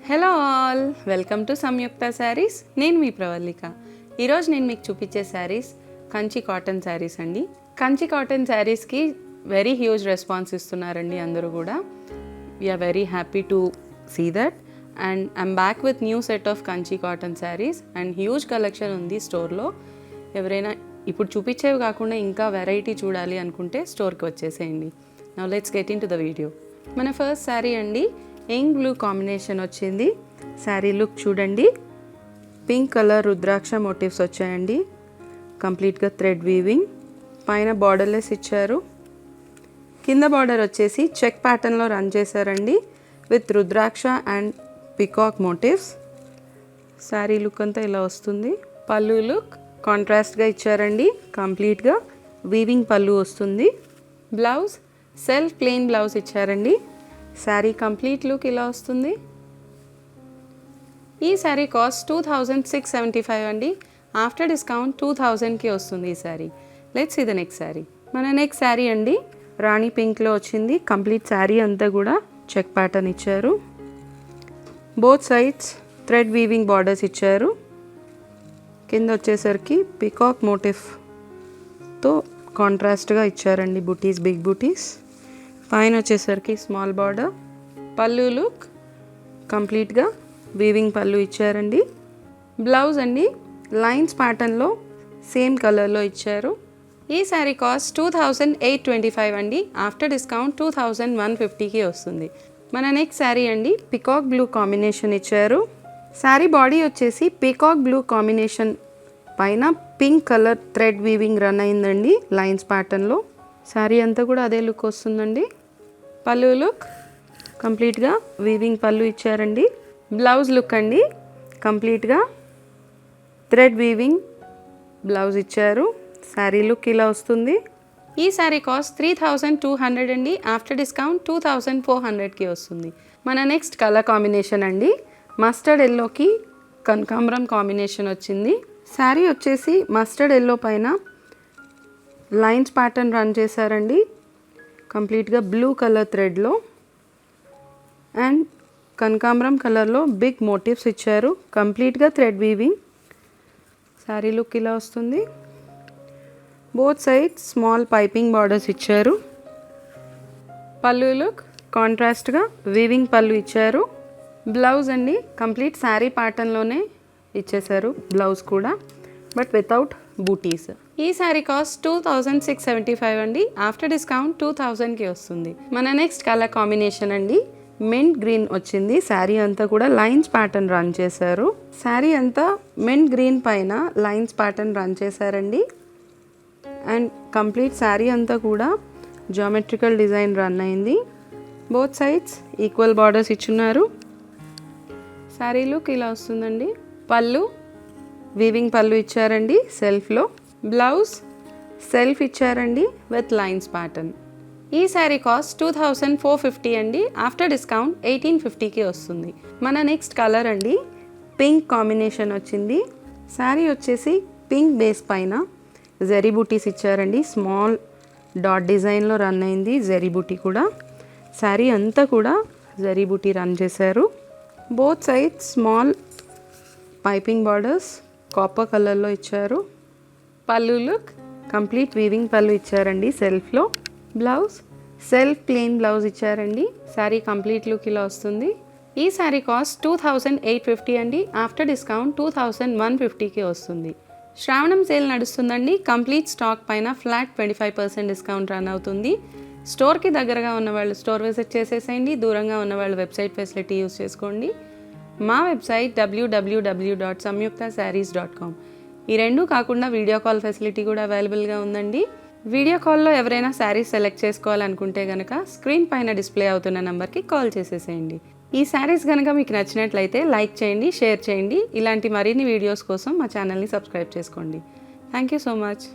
Hello all, welcome to సంయుక్త శారీస్. నేను మీ ప్రవల్లిక. ఈరోజు నేను మీకు చూపించే శారీస్ కంచి కాటన్ శారీస్ అండి. కంచి కాటన్ శారీస్కి వెరీ హ్యూజ్ రెస్పాన్స్ ఇస్తున్నారండి అందరూ కూడా. We are very happy to see that. And I'm back with new set of Kanchi cotton saris and huge collection ఉంది స్టోర్లో. ఎవరైనా ఇప్పుడు చూపించేవి కాకుండా ఇంకా వెరైటీ చూడాలి అనుకుంటే స్టోర్కి వచ్చేసేయండి. Now let's get in to the video. మన ఫస్ట్ శారీ అండి, ఇంక్ బ్లూ కాంబినేషన్ వచ్చింది. శారీ లుక్ చూడండి. పింక్ కలర్ రుద్రాక్ష మోటివ్స్ వచ్చాయండి. కంప్లీట్గా థ్రెడ్ వీవింగ్. పైన బార్డర్లెస్ ఇచ్చారు. కింద బార్డర్ వచ్చేసి చెక్ ప్యాటర్న్లో రన్ చేశారండి with rudraksha and peacock motifs. Sari look అంతా ఇలా వస్తుంది. పళ్ళు లుక్ కాంట్రాస్ట్గా ఇచ్చారండి. కంప్లీట్గా వీవింగ్ పళ్ళు వస్తుంది. బ్లౌజ్ సెల్ఫ్ ప్లెయిన్ బ్లౌజ్ ఇచ్చారండి. శారీ కంప్లీట్ లుక్ ఇలా వస్తుంది. ఈ శారీ కాస్ట్ 2675 అండి. ఆఫ్టర్ డిస్కౌంట్ 2000కి వస్తుంది ఈ sari. Let's see the next sari. మన నెక్స్ట్ శారీ అండి, రాణి పింక్లో వచ్చింది. కంప్లీట్ శారీ అంతా కూడా చెక్ ప్యాటర్న్ ఇచ్చారు. Both sides thread weaving borders ఇచ్చారు. కింద వచ్చేసరికి పికాక్ మోటివ్తో కాంట్రాస్ట్గా ఇచ్చారండి బుటీస్, బిగ్ బుటీస్. పైన వచ్చేసరికి స్మాల్ బార్డర్. పళ్ళు లుక్ కంప్లీట్గా వీవింగ్ పళ్ళు ఇచ్చారండి. బ్లౌజ్ అండి లైన్స్ ప్యాటర్న్లో సేమ్ కలర్లో ఇచ్చారు. ఈ శారీ కాస్ట్ 2825 అండి. ఆఫ్టర్ డిస్కౌంట్ 2150కి వస్తుంది. మన నెక్స్ట్ శారీ అండి, పికాక్ బ్లూ కాంబినేషన్ ఇచ్చారు. శారీ బాడీ వచ్చేసి పికాక్ బ్లూ కాంబినేషన్ పైన pink colour thread weaving run అయిందండి లైన్స్ ప్యాటర్న్లో. శారీ అంతా కూడా అదే లుక్ వస్తుందండి. పళ్ళు లుక్ కంప్లీట్గా వీవింగ్ పళ్ళు ఇచ్చారండి. బ్లౌజ్ లుక్ అండి కంప్లీట్గా థ్రెడ్ వీవింగ్ బ్లౌజ్ ఇచ్చారు. శారీ లుక్ ఇలా వస్తుంది. ఈ శారీ కాస్ట్ 3200 అండి. ఆఫ్టర్ డిస్కౌంట్ 2400కి వస్తుంది. మన నెక్స్ట్ కలర్ కాంబినేషన్ అండి, మస్టర్డ్ ఎల్లోకి కనకాంబరం కాంబినేషన్ వచ్చింది. శారీ వచ్చేసి మస్టర్డ్ ఎల్లో పైన లైన్స్ ప్యాటర్న్ రన్ చేశారండి. కంప్లీట్గా బ్లూ కలర్ థ్రెడ్లో అండ్ కనకాంబరం కలర్లో బిగ్ మోటివ్స్ ఇచ్చారు. కంప్లీట్గా థ్రెడ్ వీవింగ్. శారీ లుక్ ఇలా వస్తుంది. Both side small piping borders ఇచ్చారు. పళ్ళు లుక్ కాంట్రాస్ట్గా వీవింగ్ పళ్ళు ఇచ్చారు. బ్లౌజ్ అండి కంప్లీట్ శారీ ప్యాటర్న్లోనే ఇచ్చేశారు బ్లౌజ్ కూడా, బట్ వితౌట్ బూటీస్. ఈ శారీ కాస్ట్ 2675 అండి. ఆఫ్టర్ డిస్కౌంట్ 2000కి వస్తుంది. మన నెక్స్ట్ కలర్ కాంబినేషన్ అండి, మెంట్ గ్రీన్ వచ్చింది. శారీ అంతా కూడా లైన్స్ ప్యాటర్న్ రన్ చేశారు. శారీ అంతా మెంట్ గ్రీన్ పైన లైన్స్ ప్యాటర్న్ రన్ చేశారండి. అండ్ కంప్లీట్ శారీ అంతా కూడా జామెట్రికల్ డిజైన్ రన్ అయింది. బోత్ సైడ్స్ ఈక్వల్ బార్డర్స్ ఇచ్చున్నారు. శారీ లుక్ ఇలా వస్తుందండి. పళ్ళు వీవింగ్ పళ్ళు ఇచ్చారండి సెల్ఫ్లో. బ్లౌజ్ సెల్ఫ్ ఇచ్చారండి విత్ లైన్స్ ప్యాటర్న్. ఈ శారీ కాస్ట్ 2450 అండి. ఆఫ్టర్ డిస్కౌంట్ 1850కి వస్తుంది. మన నెక్స్ట్ కలర్ అండి, పింక్ కాంబినేషన్ వచ్చింది. శారీ వచ్చేసి పింక్ బేస్ పైన జరీ బూటీస్ ఇచ్చారండి. స్మాల్ డాట్ డిజైన్లో రన్ అయింది జరీ బూటీ కూడా. శారీ అంతా కూడా జరీ బూటీ రన్ చేశారు. Both side small piping borders copper కలర్లో ఇచ్చారు. పళ్ళు లుక్ కంప్లీట్ వీవింగ్ పళ్ళు ఇచ్చారండి సెల్ఫ్లో. బ్లౌజ్ సెల్ఫ్ ప్లెయిన్ బ్లౌజ్ ఇచ్చారండి. శారీ కంప్లీట్ లుక్ ఇలా వస్తుంది. ఈ శారీ కాస్ట్ 2850 అండి. ఆఫ్టర్ డిస్కౌంట్ 2150కి వస్తుంది. శ్రావణం సేల్ నడుస్తుందండి. కంప్లీట్ స్టాక్ పైన ఫ్లాట్ 25% డిస్కౌంట్ రన్ అవుతుంది. స్టోర్కి దగ్గరగా ఉన్న వాళ్ళు స్టోర్ విజిట్ చేసేసేయండి. దూరంగా ఉన్న వాళ్ళు వెబ్సైట్ ఫెసిలిటీ యూస్ చేసుకోండి. మా వెబ్సైట్ www.samyuktasarees.com. ఈ రెండు కాకుండా వీడియో కాల్ ఫెసిలిటీ కూడా అవైలబుల్గా ఉందండి. వీడియో కాల్లో ఎవరైనా శారీస్ సెలెక్ట్ చేసుకోవాలనుకుంటే కనుక స్క్రీన్ పైన డిస్ప్లే అవుతున్న నెంబర్కి కాల్ చేసేసేయండి. ఈ శారీస్ కనుక మీకు నచ్చినట్లయితే లైక్ చేయండి, షేర్ చేయండి. ఇలాంటి మరిన్ని వీడియోస్ కోసం మా ఛానల్ని సబ్స్క్రైబ్ చేసుకోండి. Thank you so much.